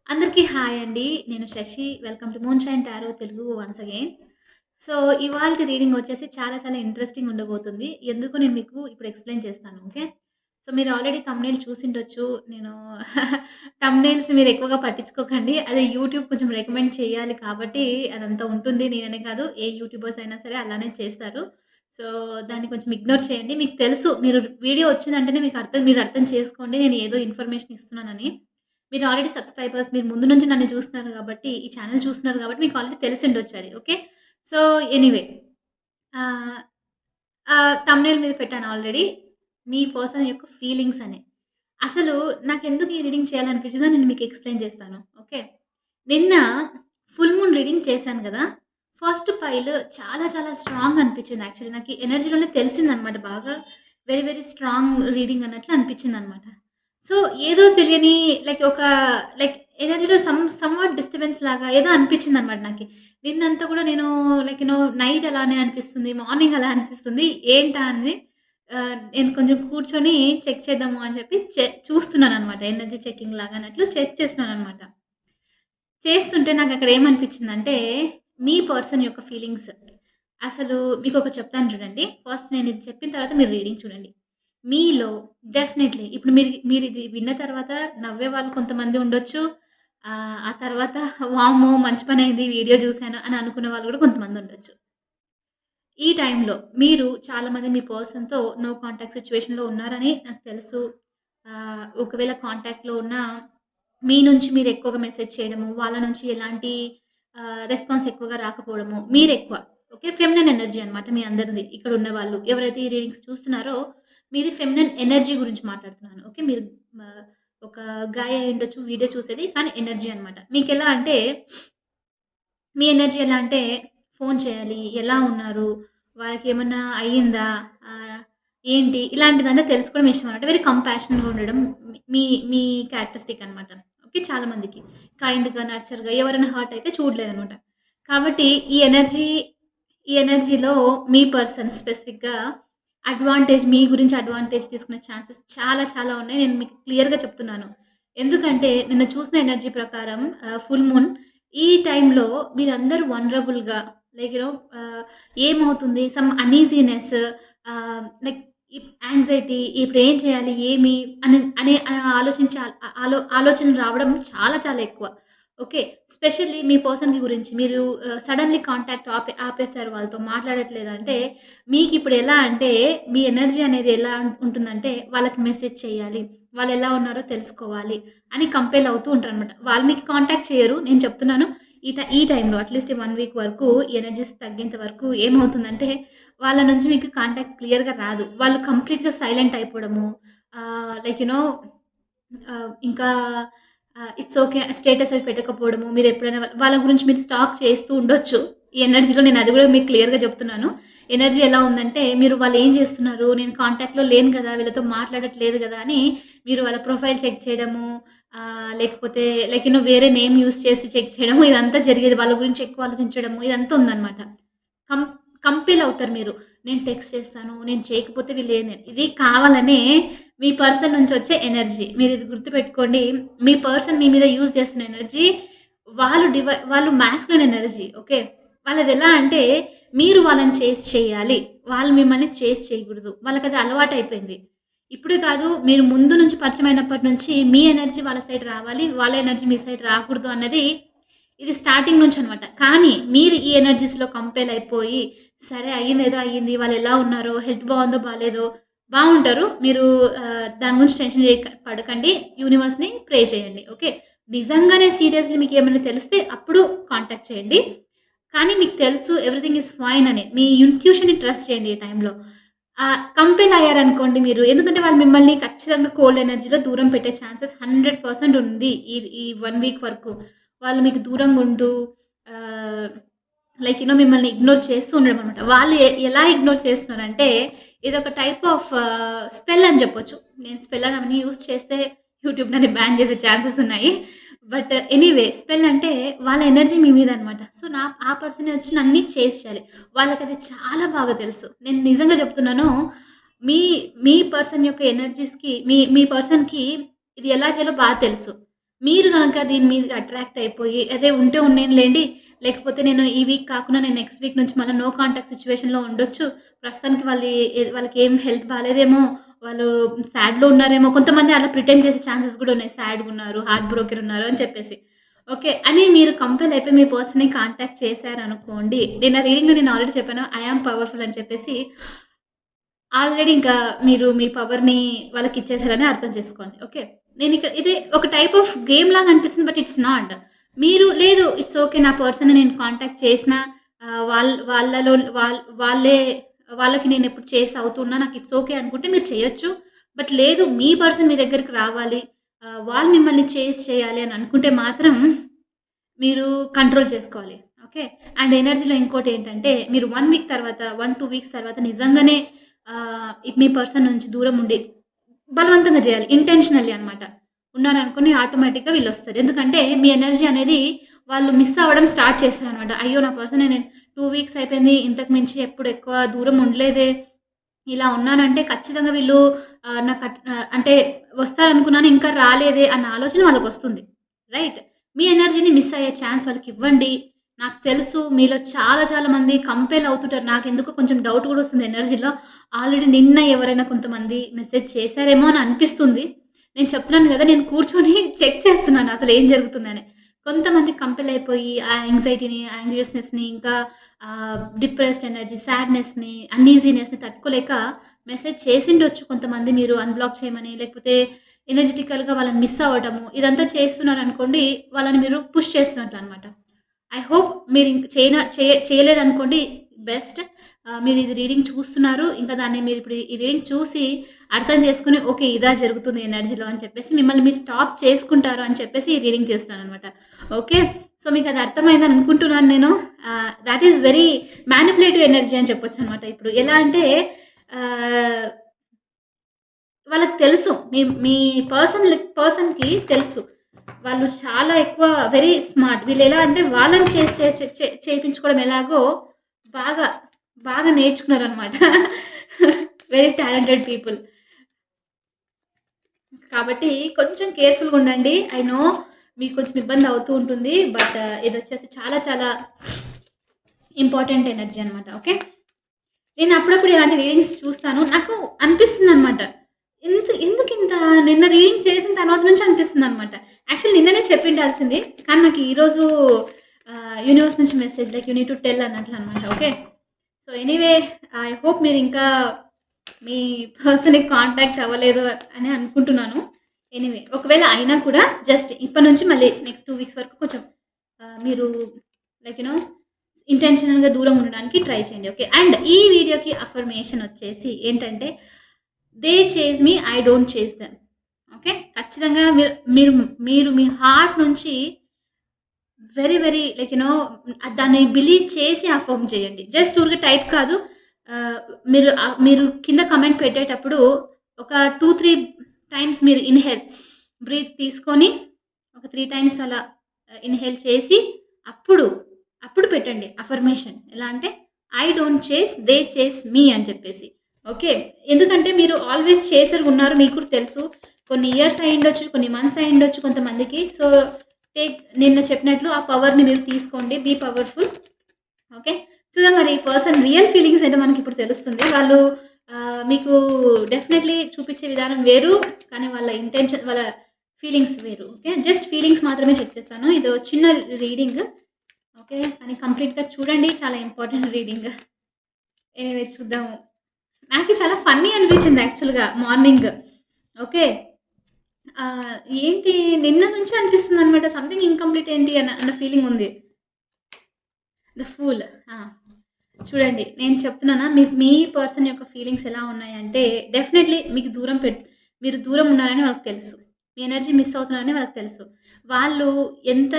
అందరికీ హాయ్ అండి. నేను Shashi. Welcome to Moon Shine Tarot Telugu once again. So, ఇవాల్టి రీడింగ్ వచ్చేసి చాలా చాలా ఇంట్రెస్టింగ్ ఉండబోతుంది. ఎందుకో నేను మీకు ఇప్పుడు ఎక్స్‌ప్లెయిన్ చేస్తాను. ఓకే. సో, మీరు ఆల్రెడీ థంబ్‌నెయిల్ చూసిండొచ్చు. నేను థంబ్‌నెయిల్స్ మీరు ఎక్కువగా పట్టించుకోకండి. అది యూట్యూబ్ కొంచెం రికమెండ్ చేయాలి కాబట్టి అదంతా ఉంటుంది. నేననే కాదు ఏ యూట్యూబర్స్ అయినా సరే అలానే చేస్తారు. సో, దాన్ని కొంచెం ఇగ్నోర్ చేయండి. మీకు తెలుసు మీరు వీడియో వచ్చిందంటేనే మీరు అర్థం చేసుకోండి నేను ఏదో ఇన్ఫర్మేషన్ ఇస్తున్నానని. మీరు ఆల్రెడీ సబ్‌స్క్రైబర్స్. మీరు ముందు నుంచి నన్ను చూస్తున్నారు గాబట్టి, ఈ ఛానెల్ చూస్తున్నారు గాబట్టి మీకు ఆల్రెడీ తెలిసుండొచ్చది. ఓకే. సో, ఎనీవే ఆహ్, థంబ్‌నెయిల్ మీద పెట్టాను ఆల్రెడీ. మీ పర్సన్ యొక్క ఫీలింగ్స్ అని. అసలు నాకెందుకు ఈ రీడింగ్ చేయాలనిపించిందో నేను మీకు ఎక్స్‌ప్లెయిన్ చేస్తాను. ఓకే. నిన్న ఫుల్ మూన్ రీడింగ్ చేశాను గదా! ఫస్ట్ పైల్ చాలా చాలా స్ట్రాంగ్ అనిపించింది యాక్చువల్లీ. నాకీ ఎనర్జీలోనే తెలిసిందనమాట బాగా. వెరీ వెరీ స్ట్రాంగ్ రీడింగ్ అన్నట్లు అనిపించిందనమాట. సో, ఏదో తెలియని ఒక లైక్ ఎనర్జీలో సమ్‌వాట్ డిస్టర్బెన్స్ లాగా ఏదో అనిపించిందనమాట నాకి. నిన్నంతా కూడా నేను నైట్ అలానే అనిపిస్తుంది. మార్నింగ్ అలా అనిపిస్తుంది. ఏంటా అని నేను కొంచెం కూర్చొని చెక్ చేద్దాము అని చెప్పి చూస్తున్నాననమాట. ఎనర్జీ చెకింగ్ లాగా అన్నట్లు చెక్ చేస్తున్నాననమాట. చేస్తుంటే నాకక్కడ ఏమనిపించిందంటే, మీ పర్సన్ యొక్క ఫీలింగ్స్. అసలు మీకొకటి చెప్తాను చూడండి. ఫస్ట్ నేనిది చెప్పిన తర్వాత మీరు రీడింగ్ చూడండి. మీలో డెఫినైట్‌లీ ఇప్పుడు మీరిది విన్న తర్వాత నవ్వేవాళ్ళు కొంతమంది ఉండొచ్చు. ఆ తర్వాత వామ్మో! మంచి పనయింది వీడియో జూసాను అని అనుకునే వాళ్ళు గూడా కొంతమందుండొచ్చు. ఈ టైంలో మీరు చాలామంది మీ పర్సన్‌తో నో కాంటాక్ట్ సిట్యుయేషన్‌లో ఉన్నారని నాకు తెలుసు. ఒకవేళ కాంటాక్ట్‌లో ఉన్నా మీ నుంచి మీరు ఎక్కువగా మెసేజ్ చేయడము, వాళ్ళ నుంచి ఎలాంటి రెస్పాన్స్ ఎక్కువగా రాకపోవడము, మీరెక్కువ. ఓకే. ఫెమినిన్ ఎనర్జీ అనమాట మీ అందరిది. ఇక్కడ ఉన్నవాళ్ళు ఎవరైతే ఈ రీడింగ్స్ చూస్తున్నారో మీది ఫెమినిన్ ఎనర్జీ గురించి మాట్లాడుతున్నాను. ఓకే. మీరు ఆహ్, ఒక గాయ్ అయ్యుండొచ్చు వీడియో చూసేది. కానీ ఎనర్జీ అనమాట. మీకెలా అంటే మీ ఎనర్జీ ఎలా అంటే ఫోను చేయాలి, ఎలా ఉన్నారు? వాళ్ళకేమన్నా అయిందా? ఆహ్, ఏంటి? ఇలాంటిదంతా తెలుసుకోవడం ఇష్టమనమాట. వెరీ కంపాషన్‌గా ఉండడం మీ మీ క్యారెక్టరిస్టిక్ అనమాట. ఓకే. చాలా మందికి. కైండ్‌గా, నర్చర్‌గా ఎవరైనా హర్ట్ అయితే చూడలేరనమాట. కాబట్టి ఈ ఎనర్జీలో మీ పర్సన్ స్పెసిఫిక్‌గా మీ గురించి అడ్వాంటేజ్ తీసుకునే ఛాన్సెస్ చాలా చాలా ఉన్నాయి. నేను మీకు క్లియర్‌గా చెప్తున్నాను. ఎందుకంటే నిన్న చూసిన ఎనర్జీ ప్రకారం ఫుల్ మూన్ ఈ టైంలో మీరందరూ వల్నరబుల్‌గా లైక్ ఏమవుతుంది? సమ్ అనీజీనెస్ లైక్ యాంగ్జైటీ ఇప్పుడేం చేయాలి? ఏమి? అని ఆలోచించే ఆలోచనలు రావడం చాలా చాలా ఎక్కువ. ఓకే. స్పెషల్లీ మీ పర్సన్‌కి గురించి మీరు సడెన్‌లీ కాంటాక్ట్ ఆపేసారు వాళ్ళతో మాట్లాడట్లేదంటే మీకిప్పుడు ఎలా అంటే మీ ఎనర్జీ అనేది ఎలా ఉంటుందంటే వాళ్ళకి మెసేజ్ చేయాలి. వాళ్ళెలా ఉన్నారో తెలుసుకోవాలి అని కంపెల్ అవుతూ ఉంటారనమాట. వాళ్ళు మీకు కాంటాక్ట్ చేయరు. నేను చెప్తున్నాను. ఈ టైంలో అట్‌లీస్ట్ 1 వీక్ వరకు ఈ ఎనర్జీస్ తగ్గేంత వరకు ఏమవుతుందంటే, వాళ్ళ నుంచి మీకు కాంటాక్ట్ క్లియర్‌గా రాదు. వాళ్ళు కంప్లీట్‌గా సైలెంట్ అయిపోవడము. లైక్ ఇంకా ఇట్స్ ఓకే. స్టేటస్ అవి పెట్టకపోవడము. మీరెప్పుడైనా వాళ్ళ గురించి మీరు స్టాక్ చేస్తూ ఉండొచ్చు. ఈ ఎనర్జీలో నేను అది గూడా మీకు క్లియర్‌గా చెప్తున్నాను. ఎనర్జీ ఎలా ఉందంటే, మీరు వాళ్ళేం చేస్తున్నారు? నేను కాంటాక్ట్‌లో లేను గదా! వీళ్ళతో మాట్లాడట్లేదు గదా! అని మీరు వాళ్ళ ప్రొఫైల్ చెక్ చేయడము, లేకపోతే వేరే నేమ్ యూజ్ చేసి చెక్ చేయడము ఇదంతా జరిగేది. వాళ్ళ గురించి ఎక్కువ ఆలోచించడము ఇదంతా ఉందనమాట. కం కంపెల్ అవుతారు మీరు. నేను టెక్స్ట్ చేస్తాను. నేను చేయకపోతే ఇది కావాలనే మీ పర్సన్ నుంచొచ్చే ఎనర్జీ. మీరిది గుర్తుపెట్టుకోండి. మీ పర్సన్ మీ మీద యూజ్ చేస్తున్న ఎనర్జీ వాళ్ళు మాస్కులిన్ ఎనర్జీ. ఓకే. వాళ్ళదెలా అంటే మీరు వాళ్ళని చేసి చేయాలి. వాళ్ళు మిమ్మల్ని చేసి చేయకూడదు. వాళ్ళకది అలవాటయిపోయింది. ఇప్పుడు కాదు మీరు ముందు నుంచి పరిచయమైనప్పటి నుంచి మీ ఎనర్జీ వాళ్ళ సైడ్ రావాలి. వాళ్ళ ఎనర్జీ మీ సైడ్ రాకూడదు అన్నది ఇది స్టార్టింగ్ నుంచనమాట. కానీ మీరు ఈ ఎనర్జీస్‌లో కంపెల్ అయిపోయి, సరే అయ్యిందేదో అయ్యింది. వాళ్ళెలా ఉన్నారో, హెల్త్ బావుందో, బాలేదో బావుంటారు. మీరు దాని గురించి టెన్షన్ పడకండి. యూనివర్స్‌ని ప్రే చేయండి. ఓకే. నిజంగానే సీరియస్‌లీ మీకేమైనా తెలిస్తే అప్పుడు కాంటాక్ట్ చేయండి. కానీ మీకు తెలుసు ఎవ్రీథింగ్ ఈజ్ ఫైన్ అని. మీ ఇన్‌ట్యూషన్‌ని ట్రస్ట్ చేయండి ఈ టైంలో. కంపెల్ అయ్యారనుకోండి మీరు ఎందుకంటే వాళ్ళు మిమ్మల్ని ఖచ్చితంగా కోల్డ్ ఎనర్జీలో దూరం పెట్టే ఛాన్సెస్ 100% ఉంది. ఈ 1 వీక్ వరకు. వాళ్ళు మీకు దూరంగుంటూ ఆహ్, మిమ్మల్ని ఇగ్నోర్ చేస్తూ ఉండడం అనమాట. వాళ్ళు ఎలా ఇగ్నోర్ చేస్తున్నారంటే ఇదొక టైప్ ఆఫ్ స్పెల్ అని చెప్పొచ్చు. నేను స్పెల్ అని అవన్నీ యూజ్ చేస్తే యూట్యూబ్ నన్ను బ్యాన్ చేసే ఛాన్సెస్ ఉన్నాయి. బట్ ఎనీవే స్పెల్ అంటే వాళ్ళ ఎనర్జీ మీ మీద అనమాట. సో, ఆ పర్సనే వచ్చి నన్ని చేజ్ చేయాలి. వాళ్ళకది చాలా బాగా తెలుసు. నేను నిజంగా చెప్తున్నాను. మీ మీ పర్సన్ యొక్క ఎనర్జీస్‌కి మీ మీ పర్సన్‌కి ఇది ఎలా చేయాలో తెలుసు. మీరు గనక దీని మీదకి అట్రాక్ట్ అయిపోయి, అరే! ఉంటే ఉన్నీనిలెండి. లేకపోతే నేను ఈ వీక్ కాకుండా నేను నెక్స్ట్ వీక్ నుంచి మళ్ళా నో కాంటాక్ట్ సిట్యుయేషన్‌లో ఉండొచ్చు. ప్రస్తుతానికి వాళ్ళకేం హెల్త్ బాలేదేమో, వాళ్ళు సాడ్‌లో ఉన్నారేమో. కొంతమంది అలా ప్రిటెండ్ చేసే ఛాన్సెస్ గూడా ఉన్నాయి. సాడ్‌గున్నారు, హార్ట్ బ్రోకెన్ ఉన్నారు అని చెప్పేసి. ఓకే. అని మీరు కంపెల్ అయిపోయి మీ పర్సన్‌ని కాంటాక్ట్ చేశారనుకోండి. నేను ఆ రీడింగ్‌లో నేను ఆల్రెడీ చెప్పాను. ఐ యామ్ పవర్‌ఫుల్ అని చెప్పేసి ఆల్రెడీ ఇంకా మీరు మీ పవర్‌ని వాళ్ళకిచ్చేసారని అర్థం చేసుకోండి. ఓకే. ఇది ఒక టైప్ ఆఫ్ గేమ్ లాగా అనిపిస్తుంది. But it's not. మీరు లేదు ఇట్స్ ఓకే. నా పర్సన్‌ని నేను కాంటాక్ట్ చేసినా వాళ్ళలో వాళ్ళే వాళ్ళకి నేనెప్పుడు చేస్ అవుతున్నా నాకు ఇట్స్ ఓకే అనుకుంటే మీరు చేయొచ్చు. బట్ లేదు మీ పర్సన్ మీ దగ్గరికి రావాలి. వాళ్ళు మిమ్మల్ని చేస్ చేయాలి అని అనుకుంటే మాత్రం మీరు కంట్రోల్ చేసుకోవాలి. ఓకే. అండ్ ఎనర్జీలో ఇంకోటేంటంటే మీరు 1 వీక్ తర్వాత 1, 2 వీక్స్ తర్వాత నిజంగానే మీ పర్సన్ నుంచి దూరం ఉండి బలవంతంగా జేయాలి. ఇంటెన్షనల్లీ అనమాట. ఉన్నారనుకోని ఆటోమేటిక్‌గా వీళ్ళొస్తారు. ఎందుకంటే మీ ఎనర్జీ అనేది వాళ్ళు మిస్ అవ్వడం స్టార్ట్ చేస్తారనమాట. అయ్యో! నా పర్సన్ నేను 2 వీక్స్ అయిపోయింది. ఇంతకు మించి ఎప్పుడు ఎక్కువ దూరం ఉండలేదే. ఇలా ఉన్నానంటే ఖచ్చితంగా వీళ్ళు అంటే వస్తారనుకున్నాను ఇంకా రాలేదే అన్న ఆలోచన వాళ్ళకొస్తుంది. రైట్? మీ ఎనర్జీని మిస్ అయ్యే ఛాన్స్ వాళ్ళకివ్వండి. నాకు తెలుసు మీలో చాలా చాలా మంది కంపెల్ అవుతుంటారు. నాకెందుకో కొంచెం డౌట్ గూడా వస్తుంది ఎనర్జీలో. ఆల్రెడీ నిన్న ఎవరైనా కొంతమంది మెసేజ్ చేశారేమో అని అనిపిస్తుంది. నేను చెప్తున్నాను గదా! నేను కూర్చొని చెక్ చేస్తున్నాను అసలేం జరుగుతుందని. కొంతమంది కంపెల్ అయిపోయి ఆ యాంగ్జైటీని, యాంగ్షియస్‌నెస్‌ని ఇంకా డిప్రెస్డ్ ఎనర్జీ, సాడ్‌నెస్‌ని, అన్‌ఈజీనెస్‌ని తట్టుకోలేక మెసేజ్ చేసిండొచ్చు కొంతమంది మీరు అన్‌బ్లాక్ చేయమని, లేకపోతే ఎనర్జిటికల్‌గా వాళ్ళని మిస్ అవ్వడము. ఇదంతా చేస్తున్నారనుకోండి, వాళ్ళని మీరు పుష్ చేస్తున్నట్లనమాట. ఐ హోప్ మీరింక చేయలేదనుకోండి బెస్ట్. మీరిది రీడింగ్ చూస్తున్నారు. ఇంకా దాన్ని మీరిప్పుడు ఈ రీడింగ్ చూసి అర్థం చేసుకొని, ఓకే. ఇదా జరుగుతుంది ఎనర్జీలో అని చెప్పేసి మిమ్మల్ని మీరు స్టాప్ చేసుకుంటారు అని చెప్పేసి ఈ రీడింగ్ చేస్తున్నాననమాట. ఓకే. సో, మీకది అర్థమైందని అనుకుంటున్నాను నేను. Thought is very manipulative energy అని చెప్పొచ్చనమాట. ఇప్పుడు ఎలా అంటే ఆహ్, వాళ్ళకి తెలుసు. మీ మీ పర్సన్‌కి తెలుసు. వాళ్ళు చాలా ఎక్కువ వెరీ స్మార్ట్. వీళ్ళెలా అంటే వాళ్ళని చేసి చేసి చేపించుకోవడం ఎలాగో బాగా, బాగా నేర్చుకున్నారనమాట. Very talented people. కాబట్టి కొంచెం కేర్‌ఫుల్‌గుండండి. ఐ నో మీకు కొంచెం ఇబ్బంది అవుతూ ఉంటుంది. బట్ ఇదొచ్చేసి చాలా చాలా ఇంపార్టెంట్ ఎనర్జీ అనమాట. ఓకే. నేను అప్పుడప్పుడు ఇలాంటి రీడింగ్స్ చూస్తాను. నాకు అనిపిస్తుందనమాట. ఎందుకింత నిన్న రీడింగ్ చేసిన తర్వాత నుంచి అనిపిస్తుందనమాట. యాక్చువల్లీ నిన్ననే చెప్పిండాల్సింది. కానీ నాకు ఈరోజు యూనివర్స్ నుంచి message like you need to tell అన్నట్లనమాట. Okay. So, anyway I hope మీరింకా మీ పర్సన్‌ని కాంటాక్ట్ అవ్వలేదు అని అనుకుంటున్నాను. ఎనీవే ఒకవేళ అయినా కూడా జస్ట్ ఇప్పటి నుంచి మళ్ళీ నెక్స్ట్ 2 వీక్స్ వరకు కొంచెం మీరు లైక్ యూ నో ఇంటెన్షనల్‌గా దూరం ఉండడానికి ట్రై చేయండి. ఓకే. అండ్ ఈ వీడియోకి అఫర్మేషన్ వచ్చేసి ఏంటంటే, they chase me I don't chase them. Okay. ఖచ్చితంగా మీరు మీరు మీ హార్ట్ నుంచి very, very like you know దాన్ని బిలీవ్ చేసి అఫర్మ్ చేయండి. జస్ట్ ఊరికే టైప్ కాదు. ఆహ్, మీరు కింద కామెంట్ పెట్టేటప్పుడు ఒక 2, 3 టైమ్స్ మీరు బ్రీత్ తీసుకొని ఒక 3 టైమ్స్ అలా ఇన్‌హేల్ చేసి అప్పుడు, అప్పుడు పెట్టండి అఫర్మేషన్. ఎలా అంటే ఐ డోంట్ చేస్ దే చేస్ మీ అని చెప్పేసి. ఓకే. ఎందుకంటే మీరు ఆల్‌వేస్ చేసర్ ఉన్నారు. మీకు కూడా తెలుసు. కొన్ని ఇయర్స్ అయ్యుండొచ్చు. కొన్ని మంత్స్ అయ్యుండొచ్చు కొంతమందికి. సో, నిన్న చెప్పినట్లు ఆ పవర్‌ని మీరు తీసుకోండి. Be powerful. ఓకే. చూద్దాం మరి ఈ పర్సన్ రియల్ ఫీలింగ్స్ ఏంటో మనకిప్పుడు తెలుస్తుంది. వాళ్ళు మీకు డెఫినైట్‌లీ చూపించే విధానం వేరు. కానీ వాళ్ళ ఫీలింగ్స్ వేరు. ఓకే. జస్ట్ ఫీలింగ్స్ మాత్రమే చెక్ చేస్తాను. ఇదో చిన్న రీడింగ్. ఓకే. కానీ కంప్లీట్‌గా చూడండి. చాలా ఇంపార్టెంట్ రీడింగ్. ఎనీవే చూద్దాము. నాకి చాలా ఫన్నీ అనిపించింది యాక్చువల్‌గా మార్నింగ్. ఓకే. ఏంటి నిన్న నుంచి అనిపిస్తుందనమాట. సంథింగ్ ఇన్‌కంప్లీట్ ఏంటి అన్న ఫీలింగ్ ఉంది. The fool. ఆ! చూడండి. నేను చెప్తున్నానా మీ మీ పర్సన్ యొక్క ఫీలింగ్స్ ఎలా ఉన్నాయంటే డెఫినైట్‌లీ మీరు దూరం ఉన్నారని వాళ్ళకి తెలుసు. మీ ఎనర్జీ మిస్ అవుతున్నారని వాళ్ళకి తెలుసు. వాళ్ళు ఎంత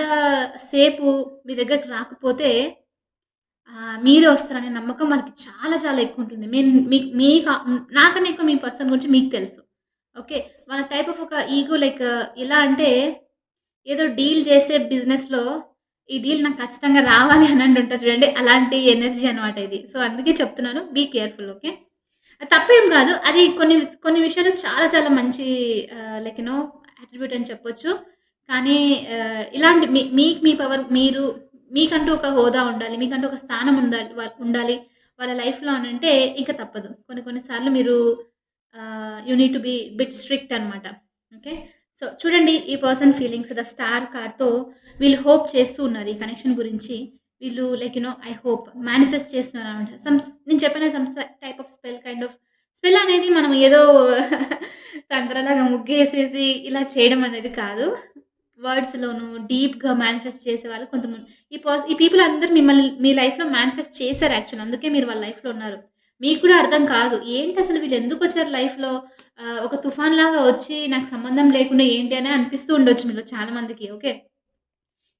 సేపు మీ దగ్గరికి రాకపోతే మీరే వస్తారనే నమ్మకం వాళ్ళకి చాలా చాలా ఎక్కువుంటుంది. మీన్ మీకు మీకా నాకన్నా ఎక్కువ మీ పర్సన్ గురించి మీకు తెలుసు. ఓకే. వాళ్ళ టైప్ ఆఫ్ ఒక ఈగో లైక్ ఎలా అంటే ఏదో డీల్ చేసే బిజినెస్‌లో ఈ డీల్ నాకు ఖచ్చితంగా రావాలి అని అంటుంటారు చూడండి. అలాంటి ఎనర్జీ అనమాట ఇది. సో, అందుకే చెప్తున్నాను. Be careful. ఓకే. తప్పేం కాదు. అది కొన్ని కొన్ని విషయాల్లో చాలా చాలా మంచి లైక్ యూ నో అట్రిబ్యూట్ అని చెప్పొచ్చు. కానీ ఇలాంటి మీకు మీ పవర్ మీరు మీకంటూ ఒక హోదా ఉండాలి. మీకంటూ ఒక స్థానం ఉండాలి వాళ్ళ లైఫ్‌లో అనంటే ఇంక తప్పదు. కొన్ని కొన్ని సార్లు మీరు you need to be bit strict అనమాట. ఓకే. సో, చూడండి ఈ పర్సన్ ఫీలింగ్స్ ద స్టార్ కార్డ్‌తో వీళ్ళు హోప్ చేస్తూ ఉన్నారు ఈ కనెక్షన్ గురించి. వీళ్ళు లైక్ ఐ హోప్ మేనిఫెస్ట్ చేస్తున్నారనమాట. నేను చెప్పాను type of spell kind of spell అనేది మనం ఏదో తంత్రలాగా ముగ్గేసేసి ఇలా చేయడం అనేది కాదు. వర్డ్స్‌లోను డీప్‌గా మేనిఫెస్ట్ చేసేవాళ్ళు కొంతమంది ఈ పీపుల్ అందరూ మిమ్మల్ని మీ లైఫ్‌లో మేనిఫెస్ట్ చేసారు యాక్చువల్లీ. అందుకే మీరు వాళ్ళ లైఫ్‌లో ఉన్నారు. మీకు కూడా అర్థం కాదు. ఏంటసలు వీళ్ళెందుకొచ్చారు లైఫ్‌లో? ఒక తుఫాన్‌లాగా వచ్చి నాకు సంబంధం లేకుండా ఏంటి అని అనిపిస్తూ ఉండొచ్చు మీలో చాలా మందికి. ఓకే.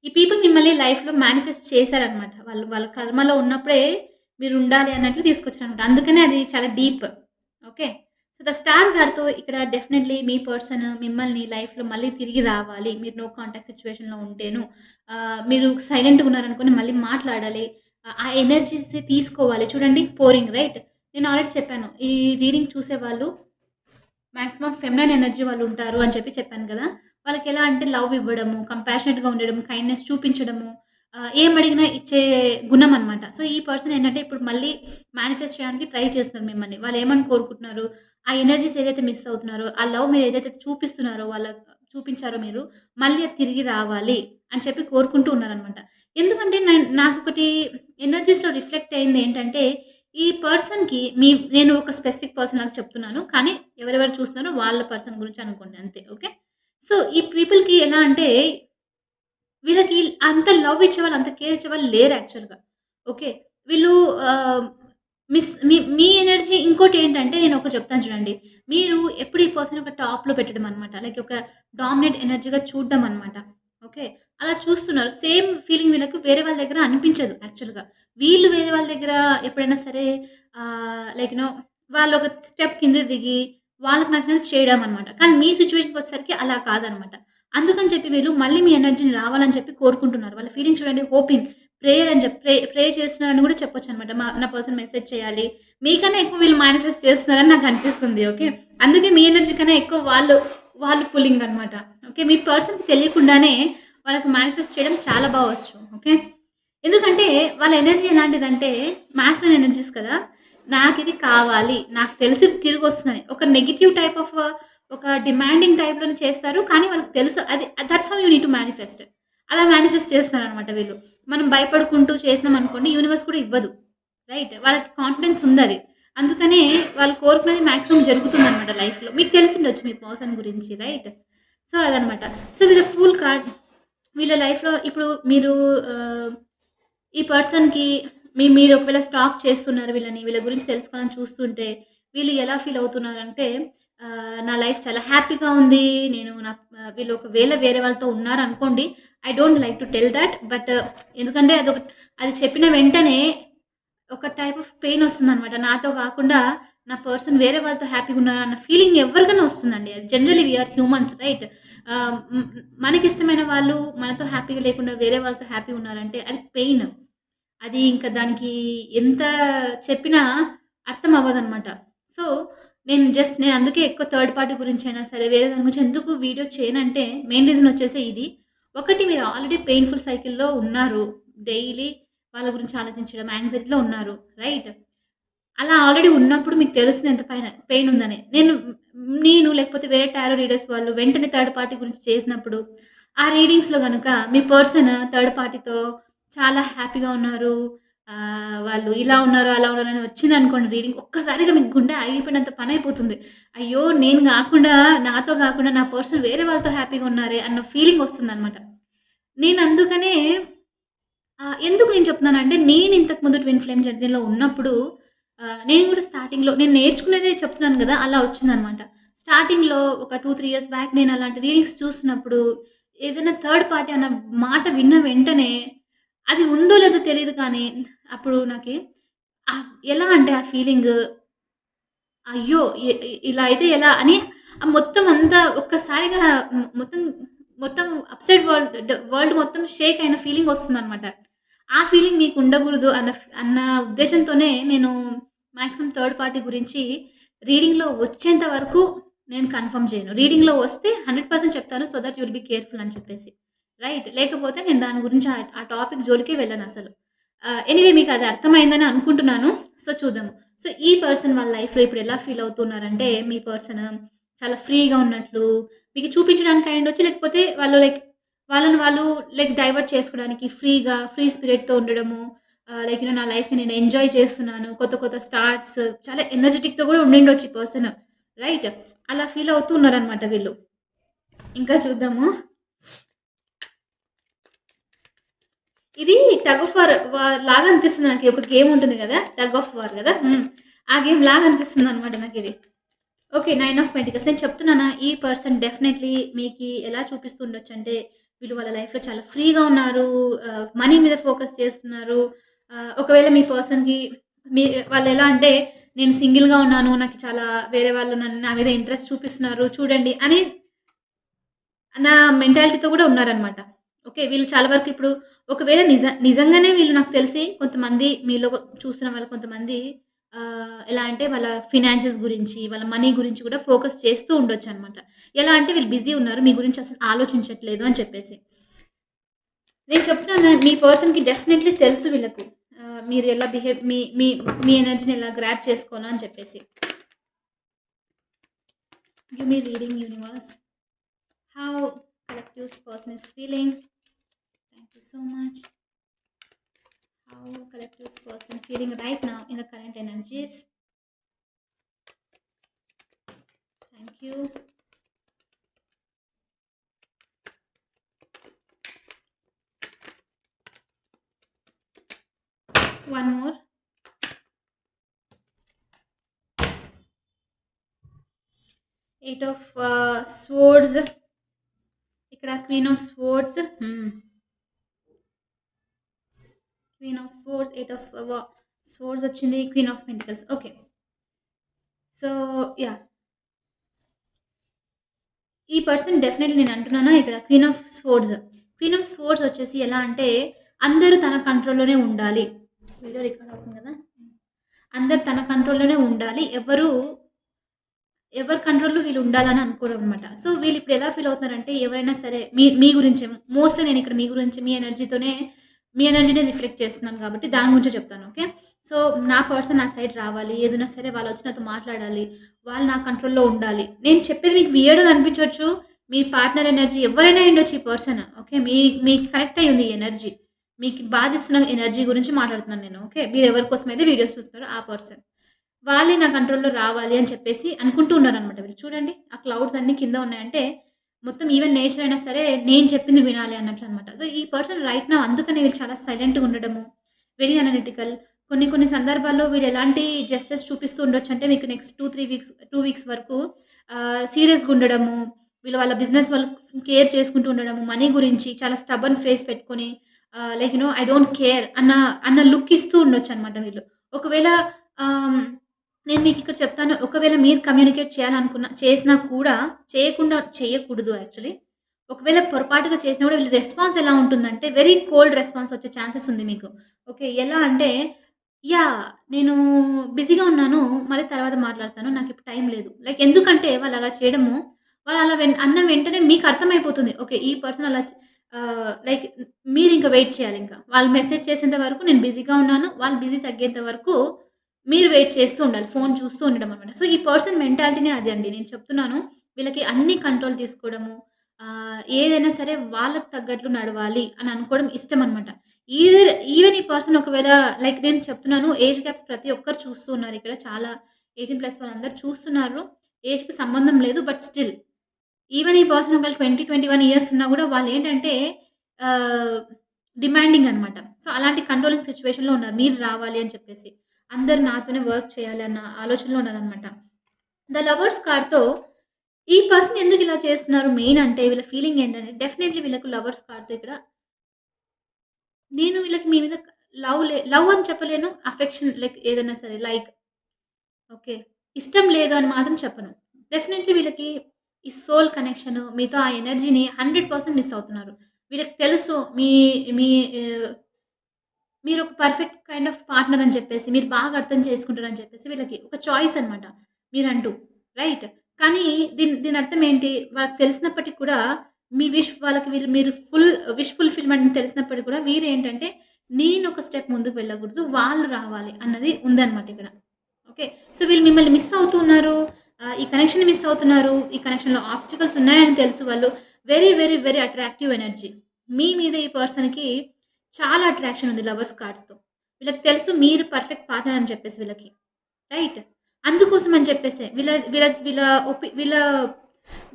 ఈ పీపుల్ మిమ్మల్ని లైఫ్‌లో మేనిఫెస్ట్ చేసారనమాట. వాళ్ళు వాళ్ళ కర్మలో ఉన్నప్పుడే మీరుండాలి అన్నట్లు తీసుకొచ్చారనమాట. అందుకనే అది చాలా deep. Okay. So, the star గారితో ఇక్కడ డెఫినైట్‌లీ మీ పర్సన్ మిమ్మల్ని లైఫ్‌లో మళ్ళీ తిరిగి రావాలి. మీరు నో కాంటాక్ట్ సిట్యుయేషన్‌లో ఉంటేను. మీరు సైలెంట్‌గా ఉన్నారనుకోండి మళ్ళీ మాట్లాడాలి. ఆ ఎనర్జీస్ తీసుకోవాలి. చూడండి పోరింగ్ రైట్. నేను ఆల్రెడీ చెప్పాను. ఈ రీడింగ్ చూసేవాళ్ళు మాక్సిమం ఫెమినైన్ ఎనర్జీ వాళ్ళుంటారు అని చెప్పాను గదా! వాళ్ళకెలా అంటే లవ్ ఇవ్వడము, కంపాషనేట్‌గా ఉండడం, కైండ్‌నెస్ చూపించడము, ఏమడిగినా ఇచ్చే గుణం అనమాట. సో, ఈ పర్సన్ ఏంటంటే ఇప్పుడు మళ్ళీ మేనిఫెస్ట్ చేయడానికి ట్రై చేస్తున్నారు మిమ్మల్ని. వాళ్ళేమని కోరుకుంటున్నారు? ఆ ఎనర్జీస్ ఏదైతే మిస్ అవుతున్నారో, ఆ లవ్ మీరు ఏదైతే చూపిస్తున్నారో చూపించారో మీరు, మళ్ళీ అది తిరిగి రావాలి అని కోరుకుంటూ ఉన్నారనమాట. ఎందుకంటే నాకొకటి ఎనర్జీస్‌లో రిఫ్లెక్ట్ అయిందేంటంటే ఈ పర్సన్‌కి నేను ఒక స్పెసిఫిక్ పర్సన్ లాగా చెప్తున్నాను. కానీ ఎవరెవరు చూస్తున్నారో వాళ్ళ పర్సన్ గురించి అనుకోండి అంతే. ఓకే. సో, ఈ పీపుల్‌కి ఎలా అంటే వీళ్ళకి అంత లవ్ ఇచ్చేవాళ్ళు, అంత కేర్ ఇచ్చేవాళ్ళు లేరు యాక్చువల్‌గా. ఓకే. వీళ్ళు ఆహ్, మీ ఎనర్జీ ఇంకోటేంటంటే నేనొకటి చెప్తాను చూడండి. మీరు ఎప్పుడు ఈ పర్సన్ ఒక టాప్‌లో పెట్టడం అనమాట. లైక్ ఒక డామినేట్ ఎనర్జీగా చూడడం అనమాట. ఓకే. అలా చూస్తున్నారు. సేమ్ ఫీలింగ్ వీళ్ళకి వేరే వాళ్ళ దగ్గర అనిపించదు యాక్చువల్‌గా. వీళ్ళు వేరే వాళ్ళ దగ్గర ఎప్పుడైనా సరే లైక్ వాళ్ళొక స్టెప్ కిందకి దిగి వాళ్ళకి నచ్చినది చేయడం అనమాట. కానీ మీ సిట్యుయేషన్‌కొచ్చేసరికి అలా కాదనమాట. అందుకని వీళ్ళు మళ్ళీ మీ ఎనర్జీని రావాలని కోరుకుంటున్నారు. వాళ్ళ ఫీలింగ్ చూడండి హోపింగ్, ప్రేయర్ అని ప్రే చేస్తున్నారని కూడా చెప్పొచ్చనమాట. నా పర్సన్ మెసేజ్ చేయాలి. మీకన్నా ఎక్కువ వీళ్ళు మేనిఫెస్ట్ చేస్తున్నారని నాకనిపిస్తుంది. ఓకే. అందుకే మీ ఎనర్జీ కన్నా ఎక్కువ వాళ్ళు పుల్లింగ్ అనమాట. ఓకే. మీ పర్సన్‌కి తెలియకుండానే వాళ్ళకి మేనిఫెస్ట్ చేయడం చాలా వచ్చు. ఓకే. ఎందుకంటే వాళ్ళ ఎనర్జీ ఎలాంటిదంటే మాస్కులిన్ ఎనర్జీస్ కదా! నాకిది కావాలి. నాకు తెలిసి ఇది తిరిగొస్తుందని. ఒక నెగెటివ్ టైప్ ఆఫ్ ఒక డిమాండింగ్ టైప్‌లోనే చేస్తారు. కానీ వాళ్ళకి తెలుసు అది that's how you need to manifest. అలా మేనిఫెస్ట్ చేస్తున్నారనమాట వీళ్ళు. మనం భయపడుకుంటూ చేసినామనుకోండి యూనివర్స్ కూడా ఇవ్వదు. రైట్. వాళ్ళకి కాన్ఫిడెన్స్ ఉందది. అందుకనే వాళ్ళు కోరుకున్నది మాక్సిమం జరుగుతుందనమాట లైఫ్‌లో. మీకు తెలిసుండొచ్చు మీ పర్సన్ గురించి రైట్. సో, అదనమాట. సో, విత్ ఫూల్ కార్డ్ వీళ్ళ లైఫ్‌లో ఇప్పుడు మీరు ఈ పర్సన్‌కి మీరు ఒకవేళ స్టాక్ చేస్తున్నారు వీళ్ళ గురించి తెలుసుకోవాలని చూస్తుంటే, వీళ్ళు ఎలా ఫీల్ అవుతున్నారంటే, నా లైఫ్ చాలా హ్యాపీగా ఉంది. నేను వీళ్ళు ఒకవేళ వేరే వాళ్ళతో ఉన్నారనుకోండి, I don't like to tell that. But ఎందుకంటే అది చెప్పిన వెంటనే ఒక టైప్ ఆఫ్ పెయిన్ ఒస్తుందనమాట. నాతో కాకుండా నా పర్సన్ వేరే వాళ్ళతో హ్యాపీగున్నారా అన్న ఫీలింగ్ ఎవరికైనా ఒస్తుందండి. అది generally we are humans right. Ah, hmm, మనకిష్టమైన వాళ్ళు మనతో హ్యాపీగా లేకుండా వేరే వాళ్ళతో హ్యాపీగా ఉన్నారంటే అది పెయిన్. అది ఇంకా దానికి ఎంత చెప్పినా అర్థం అవ్వదనమాట. సో, నేను అందుకే ఎక్కువ థర్డ్ పార్టీ గురించైనా సరే, వేరే దాని గురించి ఎందుకు వీడియో చేయనంటే, మెయిన్ రీజన్ వచ్చేసి ఇది. ఒకటి మీరు ఆల్రెడీ పెయిన్‌ఫుల్ సైకిల్‌లో ఉన్నారు. డైలీ వాళ్ళ గురించి ఆలోచించడం, యాంగ్జైటీలో ఉన్నారు. రైట్? అలా ఆల్రెడీ ఉన్నప్పుడు మీకు తెలుస్తుంది ఎంత పెయిన్ ఉందని. నేను లేకపోతే వేరే టారో రీడర్స్ వాళ్ళు వెంటనే థర్డ్ పార్టీ గురించి చేసినప్పుడు, ఆ రీడింగ్స్‌లో గనక మీ పర్సన్ థర్డ్ పార్టీతో చాలా హ్యాపీగా ఉన్నారు. వాళ్ళు ఇలా ఉన్నారు, అలా ఉన్నారు అని వచ్చిందనుకోండి రీడింగ్ ఒక్కసారిగా మీకు గుండె ఆగిపోయినంత పనయిపోతుంది. అయ్యో! నాతో గాకుండా నా పర్సన్ వేరే వాళ్ళతో హ్యాపీగా ఉన్నారే అన్న ఫీలింగ్ వస్తుందనమాట. నేను అందుకనే ఎందుకు నేను చెప్తున్నానంటే, నేను ఇంతకుముందు ట్విన్ ఫ్లేమ్ జర్నీలో ఉన్నప్పుడు నేను కూడా స్టార్టింగ్‌లో నేను నేర్చుకునేదే చెప్తున్నాను గదా! అలా వచ్చిందనమాట. స్టార్టింగ్‌లో ఒక 2, 3 ఇయర్స్ బ్యాక్ నేను అలాంటి రీడింగ్స్ చూస్తున్నప్పుడు, ఏదైనా థర్డ్ పార్టీ అన్న మాట విన్న వెంటనే, అది ఉందో లేదో తెలీదు కానీ, అప్పుడు నాకి ఎలా అంటే ఆ ఫీలింగ్ అయ్యో! ఇలా అయితే ఎలా అని మొత్తం అంతా ఒక్కసారిగా మొత్తం మొత్తం అప్‌సైడ్ వరల్డ్ మొత్తం షేక్ అయిన ఫీలింగ్ వస్తుందనమాట. ఆ ఫీలింగ్ మీకు ఉండకూడదు అన్న ఉద్దేశ్యంతోనే నేను మాక్సిమం థర్డ్ పార్టీ గురించి రీడింగ్‌లో వచ్చేంత వరకు నేను కన్ఫర్మ్ చేయను. రీడింగ్‌లో వస్తే 100% చెప్తాను. So that you will be careful అని చెప్పేసి. రైట్. లేకపోతే నేను దాని గురించి ఆ టాపిక్ జోలికే వెళ్ళనసలు. ఎనీవే మీకది అర్థమైందని అనుకుంటున్నాను. సో చూద్దాము. సో ఈ పర్సన్ వాళ్ళ లైఫ్‌లో ఇప్పుడు ఎలా ఫీల్ అవుతున్నారంటే, మీ పర్సన్ చాలా ఫ్రీగా ఉన్నట్లు మీకు చూపించడానికి అయ్యుండొచ్చు. లేకపోతే వాళ్ళు వాళ్ళని వాళ్ళు డైవర్ట్ చేసుకోవడానికి ఫ్రీగా, ఫ్రీ స్పిరిట్‌తో ఉండడము. నా లైఫ్‌ని నేను ఎంజాయ్ చేస్తున్నాను. కొత్త కొత్త స్టార్ట్స్ చాలా ఎనర్జిటిక్‌తో కూడా ఉండిండొచ్చు ఈ పర్సన్. రైట్. అలా ఫీల్ అవుతూ ఉన్నారనమాట వీళ్ళు. ఇంకా చూద్దాము. ఇది టగ్ ఆఫ్ వార్ లాగా అనిపిస్తుంది నాకి. ఒక గేమ్ ఉంటుంది గదా! టగ్ ఆఫ్ వార్ గదా! ఆ గేమ్ లాగా అనిపిస్తుందనమాట నాకిది. ఓకే. 9 of pentacles. నేను చెప్తున్నానా ఈ పర్సన్ డెఫినైట్‌లీ మీకి ఎలా చూపిస్తూ ఉండొచ్చంటే, వీళ్ళు వాళ్ళ లైఫ్‌లో చాలా ఫ్రీగా ఉన్నారు. మనీ మీద ఫోకస్ చేస్తున్నారు. ఒకవేళ మీ పర్సన్‌కి మీ వాళ్ళెలా అంటే, నేను సింగిల్‌గా ఉన్నాను. నాకు చాలా వేరే వాళ్ళు నా మీద ఇంట్రెస్ట్ చూపిస్తున్నారు చూడండి అని నా మెంటాలిటీతో గూడా ఉన్నారనమాట. ఓకే. వీళ్ళు చాలా వరకు ఇప్పుడు ఒకవేళ నిజంగానే వీళ్ళు నాకు తెలిసి కొంతమంది మీలో చూస్తున్న వాళ్ళు కొంతమంది ఎలా అంటే వాళ్ళ ఫినాన్షియస్ గురించి, వాళ్ళ మనీ గురించి కూడా ఫోకస్ చేస్తూ ఉండొచ్చనమాట. ఎలా అంటే వీళ్ళు బిజీ ఉన్నారు. మీ గురించి అసలు ఆలోచించట్లేదు అని చెప్పేసి. నేను చెప్తున్నాను మీ పర్సన్‌కి డెఫినైట్‌లీ తెలుసు వీళ్ళకు. మీరు ఎలా బిహేవ్ మీ మీ మీ ఎనర్జీని ఎలా గ్రాబ్ చేసుకోవాలో అని చెప్పేసి. Give me reading universe. How collective person is feeling. Thank you so much. How collective person feeling right now in the current energies. Thank you. One more. Eight of Swords. ఇక్కడ Queen of Swords. Queen of Swords. Eight of Swords వచ్చింది. Queen of Pentacles. Okay. So yeah. ఈ person definitely నేను అంటున్నానా ఇక్కడ queen of swords. Queen of swords వచ్చేసి ఎలా అంటే అందరూ తన కంట్రోల్‌లోనే ఉండాలి. వీడియో రికార్డ్ అవుతుంది కదా! అందరూ తన కంట్రోల్‌లోనే ఉండాలి. ఎవరి కంట్రోల్‌లో వీళ్ళు ఉండాలని అనుకోరనమాట. సో వీళ్ళిప్పుడు ఎలా ఫీల్ అవుతున్నారంటే ఎవరైనా సరే మీ మీ గురించే మోస్ట్‌లీ నేనిక్కడ మీ గురించి మీ ఎనర్జీనే రిఫ్లెక్ట్ చేస్తున్నాను కాబట్టి దాని గురించే చెప్తాను. ఓకే. సో నా పర్సన్ నా సైడ్ రావాలి. ఏదైనా సరే వాళ్ళొచ్చి నాతో మాట్లాడాలి. వాళ్ళు నా కంట్రోల్‌లో ఉండాలి. నేను చెప్పేది మీకు వియర్డ్‌గా అనిపించొచ్చు. మీ పార్ట్నర్ ఎనర్జీ ఎవరైనా అయ్యుండొచ్చు ఈ పర్సన్. ఓకే. మీకు కనెక్ట్ అయ్యి ఉంది ఈ ఎనర్జీ. మీకు బాధిస్తున్న ఎనర్జీ గురించి మాట్లాడుతున్నాను నేను. ఓకే. మీరు ఎవరి కోసమైతే వీడియోస్ చూస్తున్నారో ఆ పర్సన్. వాళ్ళే నా కంట్రోల్‌లో రావాలి అని చెప్పేసి అనుకుంటూ ఉన్నారనమాట వీళ్ళు. చూడండి ఆ క్లౌడ్స్ అన్నీ కింద ఉన్నాయంటే, మొత్తం ఈవెన్ నేచర్ అయినా సరే నేను చెప్పింది వినాలి అన్నట్లనమాట. సో, ఈ పర్సన్ రైట్ నౌ అందుకనే వీళ్ళు చాలా సైలెంట్‌గా ఉండడము, వెరీ అనలిటికల్. కొన్ని కొన్ని సందర్భాల్లో వీళ్ళు ఎలాంటి జెస్చర్స్ చూపిస్తూ ఉండొచ్చంటే మీకు నెక్స్ట్ 2 వీక్స్ వరకు సీరియస్‌గా ఉండడము, వీళ్ళు వాళ్ళ బిజినెస్ వాళ్ళు కేర్ చేసుకుంటూ ఉండడము, మనీ గురించి చాలా స్టబర్న్ ఫేస్ పెట్టుకొని ఐ డోంట్ కేర్ అన్న లుక్ ఇస్తూ ఉండొచ్చనమాట వీళ్ళు. ఒకవేళ ఆహ్ నేను మీకిక్కడ చెప్తాను. ఒకవేళ మీరు కమ్యూనికేట్ చేసినా కూడా చేయకూడదు యాక్చువల్లీ. ఒకవేళ పొరపాటుగా చేసినా కూడా వీళ్ళ రెస్పాన్స్ ఎలా ఉంటుందంటే వెరీ కోల్డ్ రెస్పాన్స్ వచ్చే ఛాన్సెస్ ఉంది మీకు. ఓకే. ఎలా అంటే యాహ్! నేను బిజీగా ఉన్నాను. మళ్ళీ తర్వాత మాట్లాడతాను. నాకిప్పుడు టైం లేదు. ఎందుకంటే వాళ్ళు అలా చేయడము వాళ్ళు అలా అన్న వెంటనే మీకు అర్థమైపోతుంది. ఓకే. ఈ పర్సన్ అలా మీరింక వెయిట్ చేయాలింక. వాళ్ళు మెసేజ్ చేసేంత వరకు నేను బిజీగా ఉన్నాను. వాళ్ళు బిజీ తగ్గేంత వరకు మీరు వెయిట్ చేస్తూ ఉండాలి. ఫోను చూస్తూ ఉండడం అనమాట. సో, ఈ పర్సన్ మెంటాలిటీనే అది అండి. నేను చెప్తున్నాను. వీళ్ళకి అన్ని కంట్రోల్ తీసుకోవడము, ఏదైనా సరే వాళ్ళకి తగ్గట్లు నడవాలి అని అనుకోవడం ఇష్టమనమాట. ఈవెన్ ఈ పర్సన్ ఒకవేళ నేను చెప్తున్నాను ఏజ్ గ్యాప్స్ ప్రతి ఒక్కరు చూస్తూ ఉన్నారు ఇక్కడ. చాలా 18+ వాళ్ళందరూ చూస్తున్నారు. ఏజ్‌కి సంబంధం లేదు. బట్ స్టిల్ ఈవెన్ ఈ పర్సన్ ఒకవేళ 20, 21 ఇయర్స్ ఉన్నా గూడా వాళ్ళేంటంటే ఆహ్, డిమాండింగ్ అనమాట. సో, అలాంటి కంట్రోలింగ్ సిట్యుయేషన్‌లో ఉన్నారు. మీరు రావాలి అని చెప్పేసి. అందరూ నాతోనే వర్క్ చేయాలి అన్న ఆలోచనలో ఉన్నారనమాట. ద లవర్స్ కార్డ్‌తో ఈ పర్సన్ ఎందుకిలా చేస్తున్నారు మెయిన్ అంటే వీళ్ళ ఫీలింగ్ ఏంటంటే డెఫినైట్‌లీ వీళ్ళకు లవర్స్ కార్డ్‌తో ఇక్కడ నేను వీళ్ళకి మీ మీద లవ్ అని చెప్పలేను. అఫెక్షన్ ఏదైనా సరే ఓకే. ఇష్టం లేదు అని మాత్రం చెప్పను. డెఫినైట్‌లీ వీళ్ళకి ఈ సోల్ కనెక్షను మీతో ఆ ఎనర్జీని 100% మిస్ అవుతున్నారు. వీళ్ళకి తెలుసు మీ ఆహ్, మీరొక పర్ఫెక్ట్ కైండ్ ఆఫ్ పార్ట్నర్ అని చెప్పేసి, మీరు బాగా అర్థం చేసుకుంటారని చెప్పేసి వీళ్ళకి ఒక చాయిస్ అనమాట మీరంటూ. రైట్. కానీ దీని అర్థం ఏంటి? వాళ్ళకి తెలిసినప్పటికి కూడా మీ విష్ వాళ్ళకి మీరు విష్ ఫుల్‌ఫిల్‌మెంట్ తెలిసినప్పటికి కూడా వీరేంటంటే నేనొక స్టెప్ ముందుకు వెళ్ళకూడదు. వాళ్ళు రావాలి అన్నది ఉందన్నమాట ఇక్కడ. ఓకే. సో, వీళ్ళు మిమ్మల్ని మిస్ అవుతున్నారు. ఈ కనెక్షన్‌ని మిస్ అవుతున్నారు. ఈ కనెక్షన్‌లో ఆబ్‌స్టికల్స్ ఉన్నాయని తెలుసు వాళ్ళు. Very, very, very attractive energy. మీ మీద ఈ పర్సన్‌కి చాలా అట్రాక్షన్ ఉంది లవర్స్ కార్డ్స్‌తో. వీళ్ళకి తెలుసు మీరు పర్ఫెక్ట్ పార్ట్నర్ అని చెప్పేసి వీళ్ళకి. రైట్. అందుకోసం అని చెప్పేసే వీళ్ళ వీళ్ళ వీళ్ళ వీళ్ళ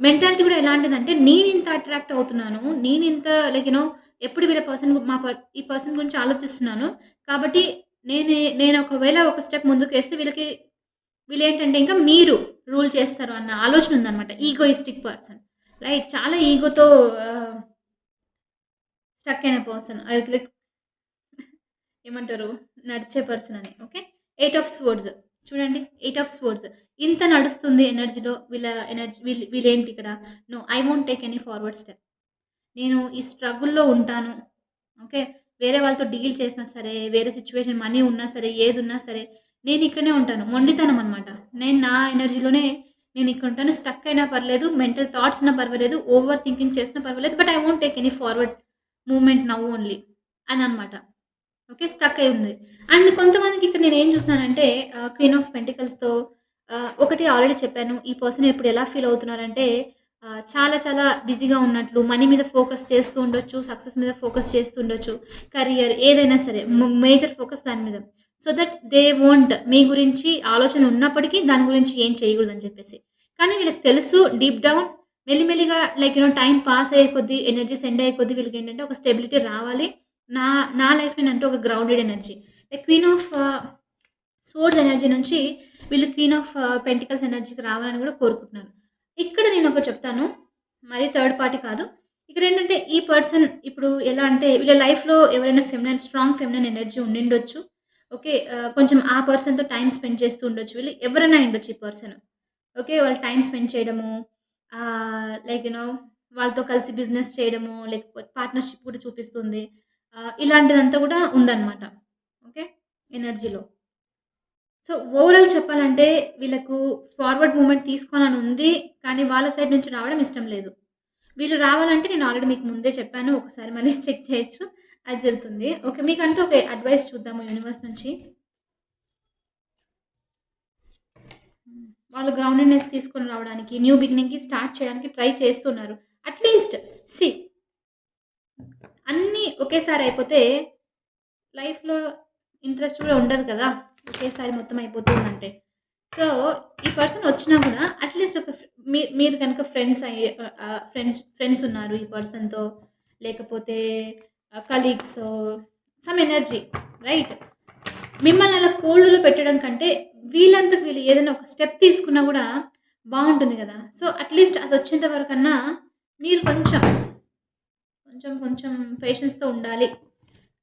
మెంటాలిటీ కూడా ఎలాంటిదంటే నేనింత అట్రాక్ట్ అవుతున్నాను. నేనింత లైక్ ఎప్పుడు వీళ్ళ పర్సన్ ఈ పర్సన్ గురించి ఆలోచిస్తున్నాను. కాబట్టి నేను ఒకవేళ ఒక స్టెప్ ముందుకేస్తే వీళ్ళేంటంటే ఇంకా మీరు రూల్ చేస్తారు అన్న ఆలోచన ఉందన్నమాట. Egoistic person. రైట్. చాలా ఈగోతో ఆహ్, స్టక్ అయిన పర్సన్. లైక్ ఏమంటారు? నడిచే పర్సన్ అని. ఓకే. 8 ఆఫ్ స్వర్డ్స్ చూడండి. 8 ఆఫ్ స్వర్డ్స్ ఇంత నడుస్తుంది ఎనర్జీలో వీళ్ళేంటి ఇక్కడ? No, I won't take any forward step. నేను ఈ స్ట్రగుల్‌లో ఉంటాను. ఓకే. వేరే వాళ్ళతో డీల్ చేసినా సరే, వేరే సిట్యుయేషన్ మనీ ఉన్నా సరే, ఏదున్నా సరే, నేనిక్కడనే ఉంటాను. మొండితనం అనమాట. నేను నా ఎనర్జీలోనే నేనిక్కడ ఉంటాను. స్టక్ అయినా పర్లేదు, మెంటల్ థాట్స్ ఉన్నా పర్వాలేదు, ఓవర్ థింకింగ్ చేసినా పర్వాలేదు. But I won't take any forward movement now only అననమాట. ఓకే. స్టక్ అయి ఉంది. అండ్ కొంతమందికి ఇక్కడ నేనేం చూస్తున్నానంటే క్వీన్ ఆఫ్ పెంటికల్స్‌తో ఒకటి ఆల్రెడీ చెప్పాను. ఈ పర్సన్ ఇప్పుడు ఎలా ఫీల్ అవుతున్నారంటే చాలా చాలా బిజీగా ఉన్నట్లు, మనీ మీద ఫోకస్ చేస్తూ ఉండొచ్చు, సక్సెస్ మీద ఫోకస్ చేస్తూ ఉండొచ్చు, కరియర్ ఏదైనా సరే మేజర్ ఫోకస్ దాని మీద. సో దట్ దే వోంట్ మీ గురించి ఆలోచన ఉన్నప్పటికీ దాని గురించి ఏం చేయకూడదని చెప్పేసి. కానీ వీళ్ళకి తెలుసు డీప్ డౌన్ మెల్లిమెల్లిగా లైక్ టైమ్ పాస్ అయ్యే కొద్దీ, ఎనర్జీ సెండ్ అయ్యే కొద్దీ వీళ్ళకేంటంటే ఒక స్టెబిలిటీ రావాలి. నా నా లైఫ్ నేనంటే ఒక grounded energy. Like queen of swords energy నుంచి వీళ్ళు క్వీన్ ఆఫ్ పెంటికల్స్ ఎనర్జీకి రావాలని కూడా కోరుకుంటున్నాను. ఇక్కడ నేనొకటి చెప్తాను. మరి థర్డ్ పార్టీ కాదు. ఇక్కడేంటంటే ఈ పర్సన్ ఇప్పుడు ఎలా అంటే వీళ్ళ లైఫ్‌లో ఎవరైనా స్ట్రాంగ్ ఫెమినైన్ ఎనర్జీ ఉండిండొచ్చు. ఓకే. కొంచెం ఆ పర్సన్‌తో టైమ్ స్పెండ్ చేస్తూ ఉండొచ్చు. వీళ్ళు ఎవరైనా అయ్యుండొచ్చు ఈ పర్సన్. ఓకే. వాళ్ళు టైమ్ స్పెండ్ చేయడము, లైక్ వాళ్ళతో కలిసి బిజినెస్ చేయడము, లేకపోతే పార్ట్నర్‌షిప్ కూడా చూపిస్తుంది. ఇలాంటిదంతా కూడా ఉందన్నమాట. ఓకే. ఎనర్జీలో. సో, ఓవరాల్ చెప్పాలంటే వీళ్ళకు ఫార్వర్డ్ మూవ్‌మెంట్ తీసుకోవాలని ఉంది. కానీ వాళ్ళ సైడ్ నుంచి రావడం ఇష్టం లేదు. వీళ్ళు రావాలంటే నేను ఆల్రెడీ మీకు ముందే చెప్పాను. ఒకసారి మళ్ళీ చెక్ చేయొచ్చు. అది జరుగుతుంది. ఓకే. మీకంటూ ఒక అడ్వైస్ చూద్దాము యూనివర్స్ నుంచి. హ్మ్. వాళ్ళు గ్రౌండెడ్‌నెస్ తీసుకొని రావడానికి, న్యూ బిగినింగ్‌కి స్టార్ట్ చేయడానికి ట్రై చేస్తున్నారు. అట్‌లీస్ట్ సీ అన్నీ ఒకేసారి అయిపోతే లైఫ్‌లో ఇంట్రెస్ట్ కూడా ఉండదు కదా! ఒకేసారి మొత్తం అయిపోతుందంటే. సో, ఈ పర్సన్ వచ్చినా గూడా అట్‌లీస్ట్ ఒక మీరు గనక ఫ్రెండ్స్ ఉన్నారు ఈ పర్సన్‌తో లేకపోతే కలీగ్సో సమ్ ఎనర్జీ రైట్? మిమ్మల్ని అలా కోల్డ్‌లో పెట్టడం కంటే వీళ్ళంతకు వీళ్ళు ఏదైనా ఒక స్టెప్ తీసుకున్నా గూడా బావుంటుంది గదా! సో, అట్‌లీస్ట్ అదొచ్చేంత వరకన్నా మీరు కొంచెం పేషెన్స్‌తో ఉండాలి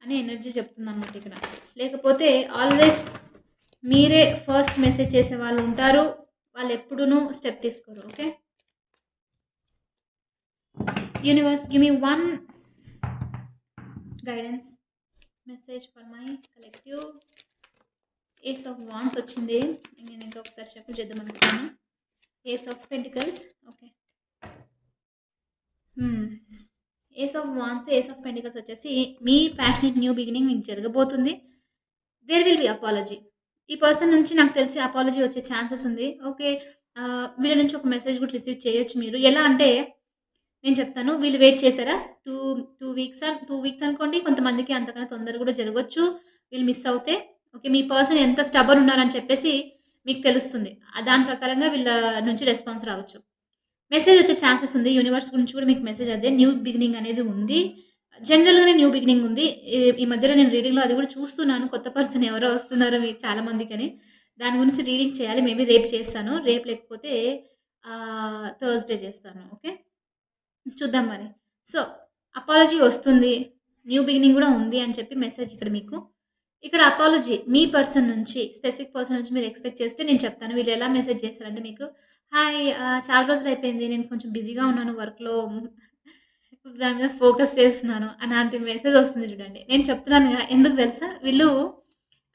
అని ఎనర్జీ చెప్తుందనమాట ఇక్కడ. లేకపోతే ఆల్‌వేస్ మీరే ఫస్ట్ మెసేజ్ చేసేవాళ్ళుంటారు. వాళ్ళెప్పుడూను స్టెప్ తీసుకోరు. Okay. Universe give me one guidance message for my collective. Ace of wands వచ్చింది. నేను ఇంకా ఒకసారి షఫుల్ చేద్దామనుకుంటున్నాను. Ace of pentacles. Okay. Ace of wands, ace of pentacles వచ్చేసి మీ ప్యాషనేట్ న్యూ బిగినింగ్ మీకు జరగబోతుంది. There will be apology. ఈ పర్సన్ నుంచి నాకు తెలిసి అపాలజీ వచ్చే ఛాన్సెస్ ఉంది. ఓకే. వీళ్ళ నుంచి ఒక మెసేజ్ కూడా రిసీవ్ చేయొచ్చు మీరు. ఎలా అంటే నేను చెప్తాను. వీళ్ళు వెయిట్ చేసారా? 2 వీక్స్ అనుకోండి. కొంతమందికి అంతకన్నా తొందరగా కూడా జరగొచ్చు. వీళ్ళు మిస్ అవుతే. ఓకే. మీ పర్సన్ ఎంత స్టబర్న్ ఉన్నారని చెప్పేసి మీకు తెలుస్తుంది. దాని ప్రకారంగా వీళ్ళ నుంచి రెస్పాన్స్ రావచ్చు. మెసేజ్ వచ్చే ఛాన్సెస్ ఉంది. యూనివర్స్ నుంచి కూడా మీకు మెసేజ్ అదే. న్యూ బిగినింగ్ అనేది ఉంది. జనరల్‌గానే న్యూ బిగినింగ్ ఉంది. ఈ మధ్యలో నేను రీడింగ్‌లో అది కూడా చూస్తున్నాను. కొత్త పర్సన్ ఎవరో వస్తున్నారో మీకు చాలా మందికని. దాని గురించి రీడింగ్ చేయాలి. మేబీ రేపు చేస్తాను. రేపు లేకపోతే థర్స్‌డే చేస్తాను. ఓకే. చూద్దాం మరి. సో, అపాలజీ వస్తుంది. న్యూ బిగినింగ్ గూడా ఉంది అని చెప్పి మెసేజ్ ఇక్కడ మీకు. ఇక్కడ అపాలజీ మీ పర్సన్ నుంచి, స్పెసిఫిక్ పర్సన్ నుంచి మీరు ఎక్స్‌పెక్ట్ చేస్తే నేను చెప్తాను. వీళ్ళు ఎలా మెసేజ్ చేస్తారంటే మీకు, హాయ్ చాలా రోజులయిపోయింది. నేను కొంచెం బిజీగా ఉన్నాను వర్క్‌లో. దాని మీద ఫోకస్ చేస్తున్నాను. అలాంటి మెసేజ్ వస్తుంది చూడండి. నేను చెప్తున్నానుగా ఎందుకు తెలుసా? వీళ్ళు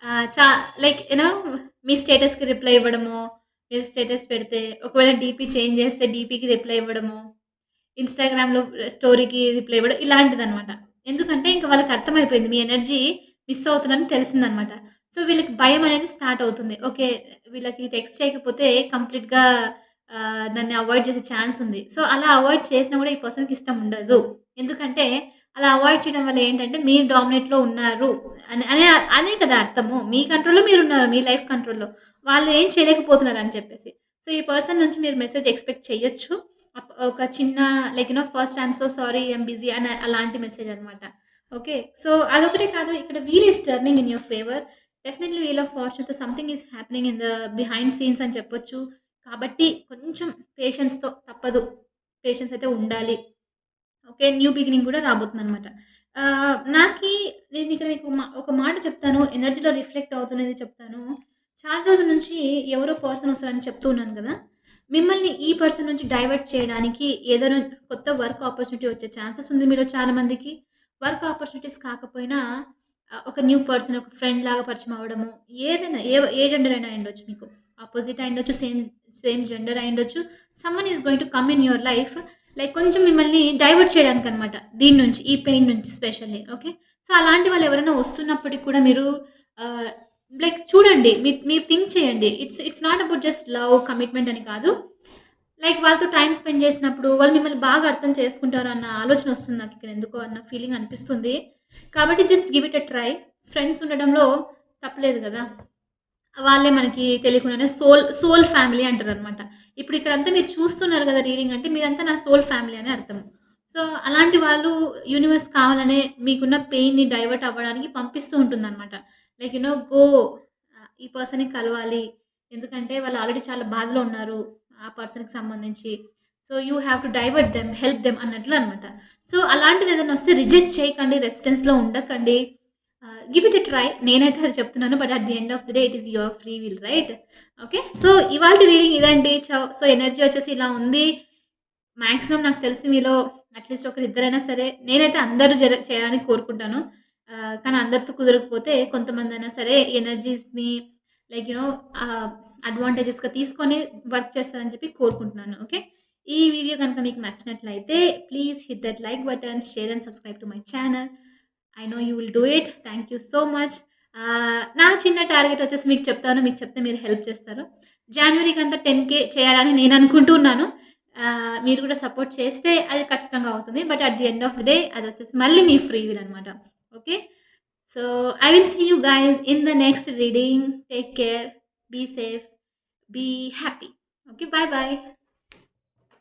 ఆహ్, చా లైక్ మీ స్టేటస్‌కి రిప్లై ఇవ్వడమో, మీరు స్టేటస్ పెడితే, ఒకవేళ డీపీ చేంజ్ చేస్తే డీపీకి రిప్లై ఇవ్వడము, ఇన్‌స్టాగ్రామ్‌లో స్టోరీకి రిప్లై ఇవ్వడం ఇలాంటిదనమాట. ఎందుకంటే ఇంక వాళ్ళకర్థమైపోయింది. మీ ఎనర్జీ మిస్ అవుతున్నానని తెలిసిందనమాట. సో, వీళ్ళకి భయమనేది స్టార్ట్ అవుతుంది. ఓకే. వీళ్ళకి టెక్స్ట్ చేయకపోతే కంప్లీట్‌గా నన్ను అవాయిడ్ చేసే ఛాన్స్ ఉంది. సో, అలా అవాయిడ్ చేసినా గూడా ఈ పర్సన్‌కి ఇష్టం ఉండదు. ఎందుకంటే అలా అవాయిడ్ చేయడం వల్ల ఏంటంటే మీరు డామినేట్‌లో ఉన్నారు అనే కదా అర్థము. మీ కంట్రోల్‌లో మీరున్నారు. మీ లైఫ్ కంట్రోల్‌లో. వాళ్ళు ఏం చేయలేకపోతున్నారని చెప్పేసి. సో, ఈ పర్సన్ నుంచి మీరు మెసేజ్ ఎక్స్‌పెక్ట్ చేయొచ్చు. ఒక చిన్న like first I'm so sorry I'm busy అని అలాంటి మెసేజ్ అనమాట. ఓకే. సో, అదొకటే కాదు ఇక్కడ wheel is turning in your favour. Definitely wheel of ఫార్చ్యూన్‌తో something is happening in the behind scenes అని చెప్పొచ్చు. కాబట్టి కొంచెం పేషెన్స్‌తో తప్పదు. పేషెన్స్ అయితే ఉండాలి. ఓకే. న్యూ బిగినింగ్ గూడా రాబోతుందనమాట. నాకీ నేనిక్కడ మీకు ఒక మాట చెప్తాను. ఎనర్జీలో రిఫ్లెక్ట్ అవుతున్నది చెప్తాను. చాలా రోజుల నుంచి ఎవరో పర్సన్ వస్తారని చెప్తూ ఉన్నాను గదా! మిమ్మల్ని ఈ పర్సన్ నుంచి డైవర్ట్ చేయడానికి ఏదైనా కొత్త వర్క్ ఆపర్చునిటీ వచ్చే ఛాన్సెస్ ఉంది మీలో చాలా మందికి. వర్క్ ఆపర్చునిటీస్ కాకపోయినా ఒక న్యూ పర్సన్ ఒక ఫ్రెండ్ లాగా పరిచయం అవ్వడము. ఏదైనా ఏ జెండర్ అయినా అయ్యుండొచ్చు మీకు. అపోజిట్ అయ్యుండొచ్చు. సేమ్ జెండర్ అయ్యుండొచ్చు. Someone is going to come in your life like కొంచెం మిమ్మల్ని డైవర్ట్ చేయడానికనమాట. దీని నుంచి, ఈ పెయిన్ నుంచి స్పెషల్లీ. ఓకే. సో, అలాంటి వాళ్ళెవరైనా వస్తున్నప్పటికి కూడా మీరు ఆహ్, లైక్ చూడండి. మీరు థింక్ చేయండి. It's it's not about just love, commitment అని కాదు. లైక్ వాళ్ళతో టైమ్ స్పెండ్ చేసినప్పుడు వాళ్ళు మిమ్మల్ని బాగా అర్థం చేసుకుంటారు అన్న ఆలోచన వస్తుంది నాకిక్కడ ఎందుకో అన్న ఫీలింగ్ అనిపిస్తుంది. కాబట్టి just give it a try. Friends ఉండడంలో తప్పులేదు గదా! వాళ్ళే మనకి తెలియకుండానే సోల్ ఫ్యామిలీ అంటారనమాట. ఇప్పుడు ఇక్కడంతా మీరు చూస్తున్నారు గదా! రీడింగ్ అంటే మీరంతా నా సోల్ ఫ్యామిలీ అని అర్థం. సో, అలాంటి వాళ్ళు యూనివర్స్ కావాలనే మీకున్న పెయిన్‌ని డైవర్ట్ అవ్వడానికి పంపిస్తూ ఉంటుందనమాట. లైక్ గో ఈ పర్సన్‌ని కలవాలి. ఎందుకంటే వాళ్ళు ఆల్రెడీ చాలా బాధలో ఉన్నారు. ఆ పర్సన్‌కి సంబంధించి. So, you have to divert them, help them అన్నట్లు అనమాట. సో, అలాంటిదేదైనా వస్తే రిజెక్ట్ చేయకండి. రెసిస్టెన్స్‌లో ఉండకండి. Give it a try. నేనైతే అది చెప్తున్నాను. But at the end of the day it is your free will write? Okay. So, ఇవాల్టి రీడింగ్ ఇదండి. సో, ఎనర్జీ వచ్చేసి ఇలా ఉంది. మాక్సిమం నాకు తెలిసి మీలో అట్‌లీస్ట్ ఒకరిద్దరైనా సరే నేనైతే అందరూ చేయాలని కోరుకుంటాను. కానీ అందరితో కుదరకపోతే కొంతమందైనా సరే ఎనర్జీస్‌ని లైక్ ఆహ్, అడ్వాంటేజెస్‌గా తీసుకొని వర్క్ చేస్తారని చెప్పి కోరుకుంటున్నాను. ఓకే. ఈ వీడియో గనుక మీకు నచ్చినట్లయితే please hit that like button, share and subscribe to my channel. I know you will do it. Thank you so much. నా చిన్న టార్గెట్ వచ్చేసి మీకు చెప్తాను. మీకు చెప్తే మీరు హెల్ప్ చేస్తారు. జాన్వరికంతా 10,000 చేయాలని నేను అనుకుంటున్నాను. మీరు కూడా సపోర్ట్ చేస్తే అది ఖచ్చితంగా అవుతుంది. But at the end of the day అదొచ్చేసి మళ్ళీ మీ ఫ్రీ విల్ అనమాట. Okay. So, I will see you guys in the next reading. Take care. Be safe. Be happy. Okay. By.